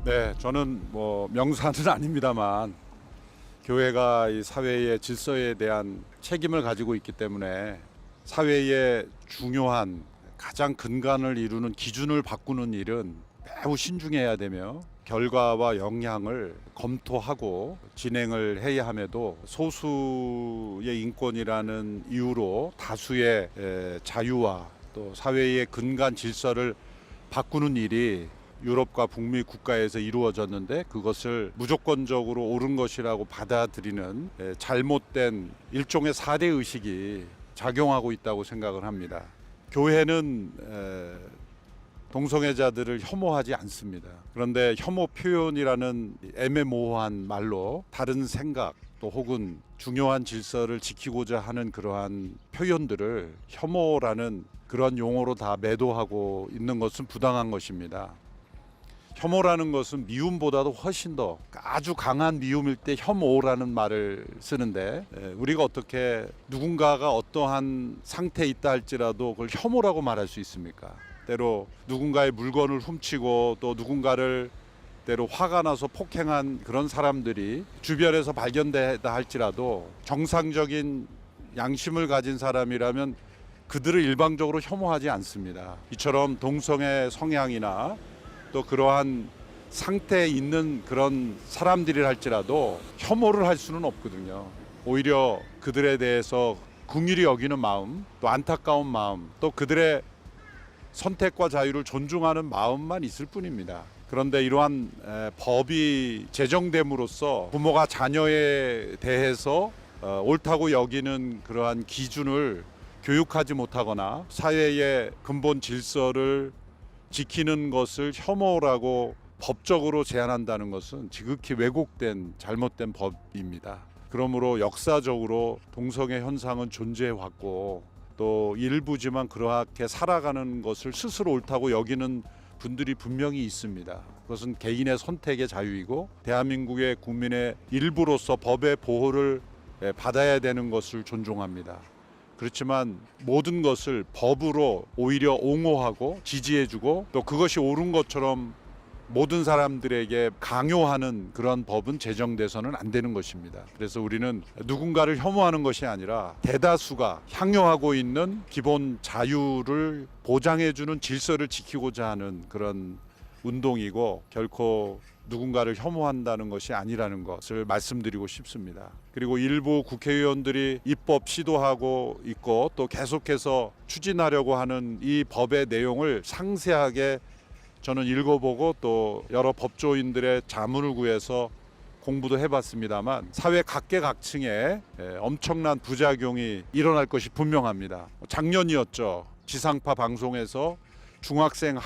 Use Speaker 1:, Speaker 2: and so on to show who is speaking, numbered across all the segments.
Speaker 1: 네, 저는 뭐 명사는 아닙니다만 교회가 이 사회의 질서에 대한 책임을 가지고 있기 때문에 사회의 중요한 가장 근간을 이루는 기준을 바꾸는 일은 매우 신중해야 되며 결과와 영향을 검토하고 진행을 해야 함에도 소수의 인권이라는 이유로 다수의 자유와 또 사회의 근간 질서를 바꾸는 일이 유럽과 북미 국가에서 이루어졌는데 그것을 무조건적으로 옳은 것이라고 받아들이는 잘못된 일종의 사대 의식이 작용하고 있다고 생각을 합니다. 교회는 동성애자들을 혐오하지 않습니다. 그런데 혐오 표현이라는 애매모호한 말로 다른 생각 또 혹은 중요한 질서를 지키고자 하는 그러한 표현들을 혐오라는 그런 용어로 다 매도하고 있는 것은 부당한 것입니다. 혐오라는 것은 미움보다도 훨씬 더 아주 강한 미움일 때 혐오라는 말을 쓰는데 우리가 어떻게 누군가가 어떠한 상태에 있다 할지라도 그걸 혐오라고 말할 수 있습니까? 때로 누군가의 물건을 훔치고 또 누군가를 때로 화가 나서 폭행한 그런 사람들이 주변에서 발견되다 할지라도 정상적인 양심을 가진 사람이라면 그들을 일방적으로 혐오하지 않습니다. 이처럼 동성애 성향이나 또 그러한 상태에 있는 그런 사람들이 할지라도 혐오를 할 수는 없거든요. 오히려 그들에 대해서 긍휼히 여기는 마음, 또 안타까운 마음, 또 그들의 선택과 자유를 존중하는 마음만 있을 뿐입니다. 그런데 이러한 법이 제정됨으로써 부모가 자녀에 대해서 옳다고 여기는 그러한 기준을 교육하지 못하거나 사회의 근본 질서를 지키는 것을 혐오라고 법적으로 제한한다는 것은 지극히 왜곡된 잘못된 법입니다. 그러므로 역사적으로 동성애 현상은 존재해왔고 또 일부지만 그렇게 살아가는 것을 스스로 옳다고 여기는 분들이 분명히 있습니다. 그것은 개인의 선택의 자유이고 대한민국의 국민의 일부로서 법의 보호를 받아야 되는 것을 존중합니다. 그렇지만 모든 것을 법으로 오히려 옹호하고 지지해주고 또 그것이 옳은 것처럼 모든 사람들에게 강요하는 그런 법은 제정돼서는 안 되는 것입니다. 그래서 우리는 누군가를 혐오하는 것이 아니라 대다수가 향유하고 있는 기본 자유를 보장해주는 질서를 지키고자 하는 그런 운동이고 결코 누군가를 혐오한다는 것이 아니라는 것을 말씀드리고 싶습니다. 그리고 일부 국회의원들이 입법 시도하고 있고 또 계속해서 추진하려고 하는 이 법의 내용을 상세하게 저는 읽어보고 또 여러 법조인들의 자문을 구해서 공부도 해봤습니다만 사회 각계각층에 엄청난 부작용이 일어날 것이 분명합니다. 작년이었죠. 지상파 방송에서 중학생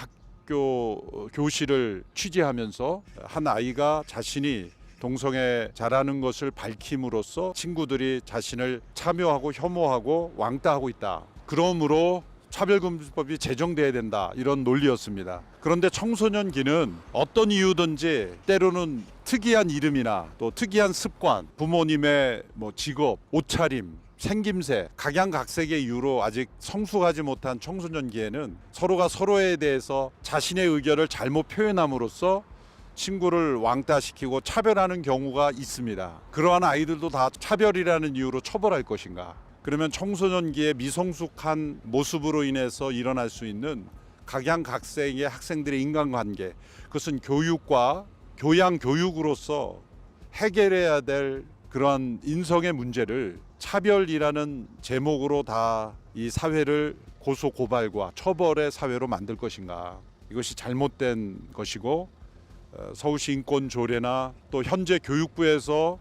Speaker 1: 교실을 취재하면서 한 아이가 자신이 동성애자라는 것을 밝힘으로써 친구들이 자신을 참여하고 혐오하고 왕따하고 있다. 그러므로 차별금지법이 제정돼야 된다. 이런 논리였습니다. 그런데 청소년기는 어떤 이유든지 때로는 특이한 이름이나 또 특이한 습관, 부모님의 직업, 옷차림, 생김새, 각양각색의 이유로 아직 성숙하지 못한 청소년기에는 서로가 서로에 대해서 자신의 의견을 잘못 표현함으로써 친구를 왕따시키고 차별하는 경우가 있습니다. 그러한 아이들도 다 차별이라는 이유로 처벌할 것인가? 그러면 청소년기의 미성숙한 모습으로 인해서 일어날 수 있는 각양각색의 학생들의 인간관계, 그것은 교육과 교양교육으로서 해결해야 될 그러한 인성의 문제를 차별이라는 제목으로 다 이 사회를 고소고발과 처벌의 사회로 만들 것인가? 이것이 잘못된 것이고 서울시 인권조례나 또 현재 교육부에서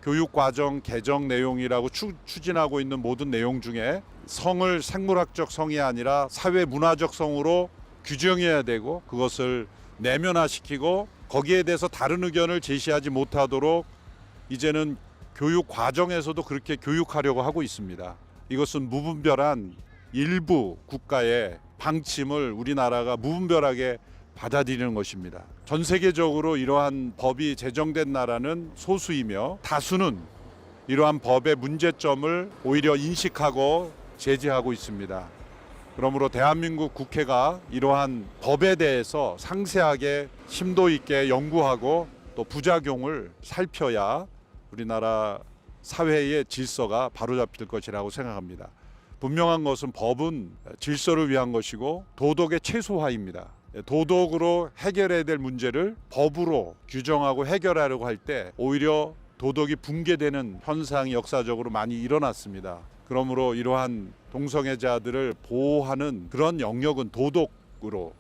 Speaker 1: 교육과정 개정 내용이라고 추진하고 있는 모든 내용 중에 성을 생물학적 성이 아니라 사회문화적 성으로 규정해야 되고 그것을 내면화시키고 거기에 대해서 다른 의견을 제시하지 못하도록 이제는 교육 과정에서도 그렇게 교육하려고 하고 있습니다. 이것은 무분별한 일부 국가의 방침을 우리나라가 무분별하게 받아들이는 것입니다. 전 세계적으로 이러한 법이 제정된 나라는 소수이며 다수는 이러한 법의 문제점을 오히려 인식하고 제재하고 있습니다. 그러므로 대한민국 국회가 이러한 법에 대해서 상세하게 심도 있게 연구하고 또 부작용을 살펴야 우리나라 사회의 질서가 바로잡힐 것이라고 생각합니다. 분명한 것은 법은 질서를 위한 것이고 도덕의 최소화입니다. 도덕으로 해결해야 될 문제를 법으로 규정하고 해결하려고 할 때 오히려 도덕이 붕괴되는 현상이 역사적으로 많이 일어났습니다. 그러므로 이러한 동성애자들을 보호하는 그런 영역은 도덕으로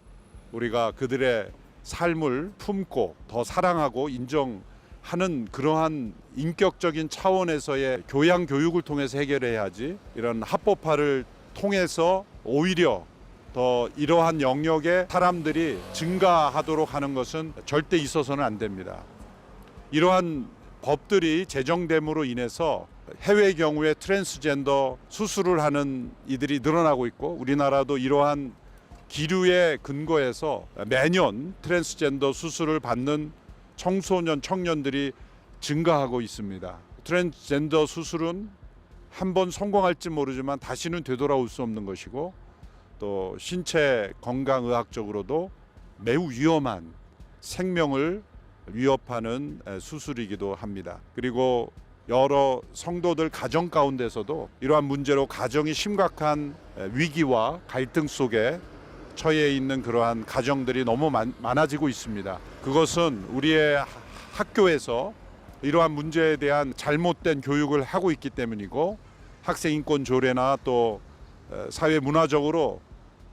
Speaker 1: 우리가 그들의 삶을 품고 더 사랑하고 인정하는 그러한 인격적인 차원에서의 교양 교육을 통해서 해결해야지, 이런 합법화를 통해서 오히려 더 이러한 영역의 사람들이 증가하도록 하는 것은 절대 있어서는 안 됩니다. 이러한 법들이 제정됨으로 인해서 해외 경우에 트랜스젠더 수술을 하는 이들이 늘어나고 있고, 우리나라도 이러한 기류에 근거해서 매년 트랜스젠더 수술을 받는 청소년 청년들이 증가하고 있습니다. 트랜스젠더 수술은 한번 성공할지 모르지만 다시는 되돌아올 수 없는 것이고, 또 신체 건강의학적으로도 매우 위험한, 생명을 위협하는 수술이기도 합니다. 그리고 여러 성도들 가정 가운데서도 이러한 문제로 가정이 심각한 위기와 갈등 속에 처해 있는 그러한 가정들이 너무 많아지고 있습니다. 그것은 우리의 학교에서 이러한 문제에 대한 잘못된 교육을 하고 있기 때문이고, 학생인권 조례나 또 사회 문화적으로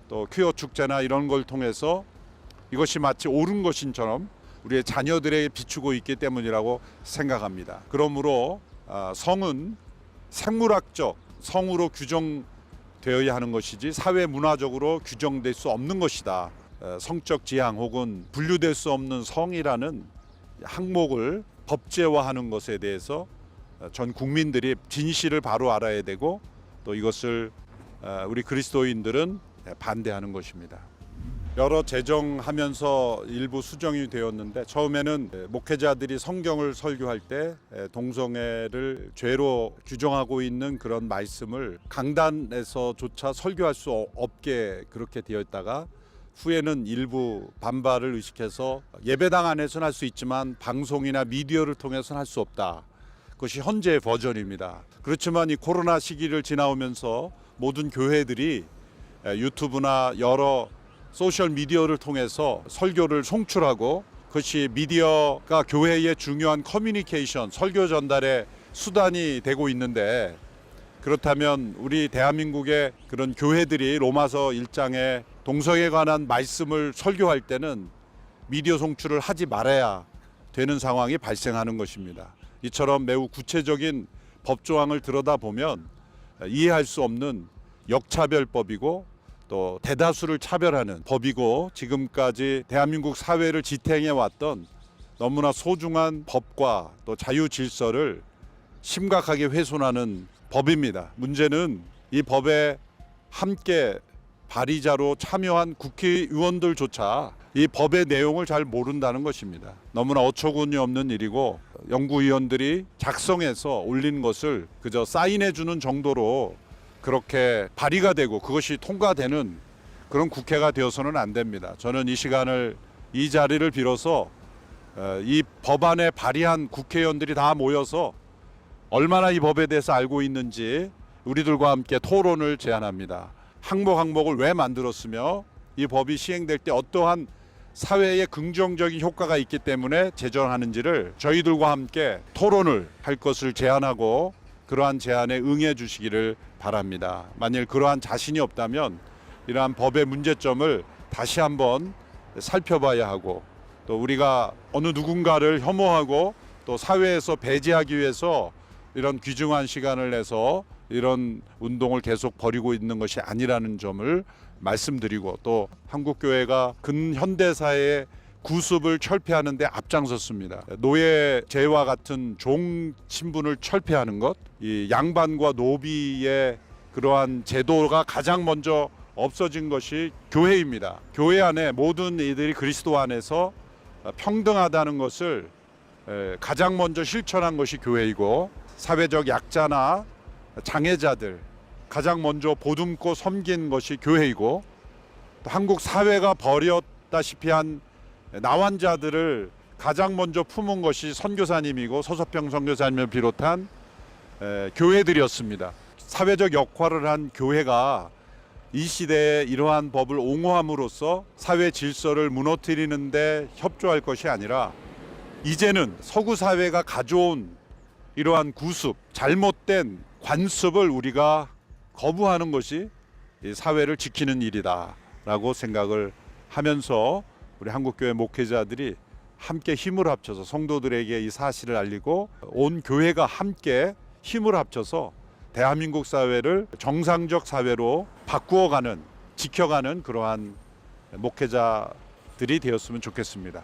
Speaker 1: 또 퀴어 축제나 이런 걸 통해서 이것이 마치 옳은 것인처럼 우리의 자녀들에게 비추고 있기 때문이라고 생각합니다. 그러므로 성은 생물학적 성으로 규정되어야 하는 것이지 사회 문화적으로 규정될 수 없는 것이다. 성적 지향 혹은 분류될 수 없는 성이라는 항목을 법제화하는 것에 대해서 전 국민들이 진실을 바로 알아야 되고, 또 이것을 우리 그리스도인들은 반대하는 것입니다. 여러 제정하면서 일부 수정이 되었는데, 처음에는 목회자들이 성경을 설교할 때 동성애를 죄로 규정하고 있는 그런 말씀을 강단에서조차 설교할 수 없게 그렇게 되었다가, 후에는 일부 반발을 의식해서 예배당 안에서는 할 수 있지만 방송이나 미디어를 통해서는 할 수 없다. 그것이 현재의 버전입니다. 그렇지만 이 코로나 시기를 지나오면서 모든 교회들이 유튜브나 여러 소셜 미디어를 통해서 설교를 송출하고, 그것이 미디어가 교회의 중요한 커뮤니케이션, 설교 전달의 수단이 되고 있는데, 그렇다면 우리 대한민국의 그런 교회들이 로마서 1장에 동성애에 관한 말씀을 설교할 때는 미디어 송출을 하지 말아야 되는 상황이 발생하는 것입니다. 이처럼 매우 구체적인 법조항을 들여다보면 이해할 수 없는 역차별법이고, 또 대다수를 차별하는 법이고, 지금까지 대한민국 사회를 지탱해 왔던 너무나 소중한 법과 또 자유 질서를 심각하게 훼손하는 법입니다. 문제는 이 법에 함께 발의자로 참여한 국회의원들조차 이 법의 내용을 잘 모른다는 것입니다. 너무나 어처구니 없는 일이고, 연구위원들이 작성해서 올린 것을 그저 사인해 주는 정도로 그렇게 발의가 되고 그것이 통과되는 그런 국회가 되어서는 안 됩니다. 저는 이 자리를 빌어서 이 법안에 발의한 국회의원들이 다 모여서 얼마나 이 법에 대해서 알고 있는지 우리들과 함께 토론을 제안합니다. 항목을 왜 만들었으며 이 법이 시행될 때 어떠한 사회에 긍정적인 효과가 있기 때문에 제정하는지를 저희들과 함께 토론을 할 것을 제안하고, 그러한 제안에 응해 주시기를 바랍니다. 만일 그러한 자신이 없다면 이러한 법의 문제점을 다시 한번 살펴봐야 하고, 또 우리가 어느 누군가를 혐오하고 또 사회에서 배제하기 위해서 이런 귀중한 시간을 내서 이런 운동을 계속 벌이고 있는 것이 아니라는 점을 말씀드리고, 또 한국교회가 근현대사의 구습을 철폐하는 데 앞장섰습니다. 노예제와 같은 종 신분을 철폐하는 것, 이 양반과 노비의 그러한 제도가 가장 먼저 없어진 것이 교회입니다. 교회 안에 모든 이들이 그리스도 안에서 평등하다는 것을 가장 먼저 실천한 것이 교회이고, 사회적 약자나 장애자들, 가장 먼저 보듬고 섬긴 것이 교회이고, 또 한국 사회가 버렸다시피 한 나환자들을 가장 먼저 품은 것이 선교사님이고 서서평 선교사님을 비롯한 교회들이었습니다. 사회적 역할을 한 교회가 이 시대에 이러한 법을 옹호함으로써 사회 질서를 무너뜨리는 데 협조할 것이 아니라, 이제는 서구 사회가 가져온 이러한 구습, 잘못된 관습을 우리가 거부하는 것이 이 사회를 지키는 일이다라고 생각을 하면서 우리 한국교회 목회자들이 함께 힘을 합쳐서 성도들에게 이 사실을 알리고 온 교회가 함께 힘을 합쳐서 대한민국 사회를 정상적 사회로 바꾸어가는, 지켜가는 그러한 목회자들이 되었으면 좋겠습니다.